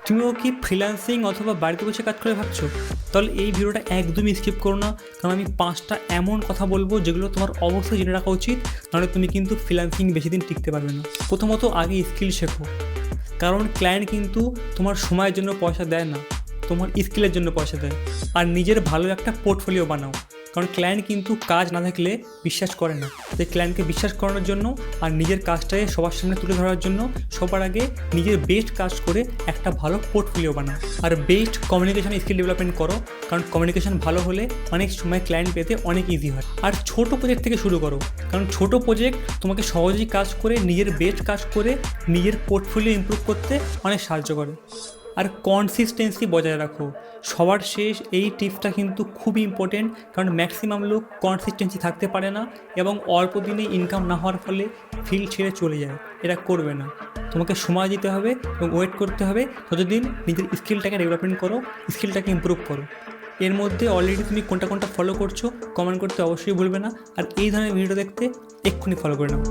তুমিও কি ফ্রিল্যান্সিং অথবা বাড়িতে বসে কাজ করে ভাবছো? তাহলে এই ভিডিওটা একদমই স্কিপ করো না, কারণ আমি 5টা এমন কথা বলবো যেগুলো তোমার অবশ্যই জেনে রাখা উচিত, নাহলে তুমি কিন্তু ফ্রিল্যান্সিং বেশি দিন টিকতে পারবে না। প্রথমত আগে স্কিল শেখো, কারণ ক্লায়েন্ট কিন্তু তোমার সময়ের জন্য পয়সা দেয় না, তোমার স্কিলের জন্য পয়সা দেয়। আর নিজের ভালো একটা পোর্টফোলিও বানাও, কারণ ক্লায়েন্ট কিন্তু কাজ না থাকলে বিশ্বাস করে না। তাই ক্লায়েন্টকে বিশ্বাস করানোর জন্য আর নিজের কাজটাকে সবার সামনে তুলে ধরার জন্য সবার আগে নিজের বেস্ট কাজ করে একটা ভালো পোর্টফোলিও বানাও। আর বেস্ট কমিউনিকেশন স্কিল ডেভেলপমেন্ট করো, কারণ কমিউনিকেশন ভালো হলে অনেক সময় ক্লায়েন্ট পেতে অনেক ইজি হয়। আর ছোট প্রজেক্ট থেকে শুরু করো, কারণ ছোট প্রজেক্ট তোমাকে সহজেই কাজ করে নিজের বেস্ট কাজ করে নিজের পোর্টফোলিও ইমপ্রুভ করতে অনেক সাহায্য করে। আর কনসিস্টেন্সি বজায় রাখো। সবার শেষ এই টিপসটা কিন্তু খুবই ইম্পর্টেন্ট, কারণ ম্যাক্সিমাম লোক কনসিস্টেন্সি থাকতে পারে না এবং অল্প দিনে ইনকাম না হওয়ার ফলে ফিল্ড ছেড়ে চলে যায়। এটা করবে না, তোমাকে সময় দিতে হবে এবং ওয়েট করতে হবে ততদিন নিজের স্কিলটাকে ডেভেলপমেন্ট করো, স্কিলটাকে ইমপ্রুভ করো। এর মধ্যে অলরেডি তুমি কোনটা কোনটা ফলো করছো কমেন্ট করতে অবশ্যই ভুলবে না। আর এই ধরনের ভিডিও দেখতে এক্ষুনি ফলো করে নাও।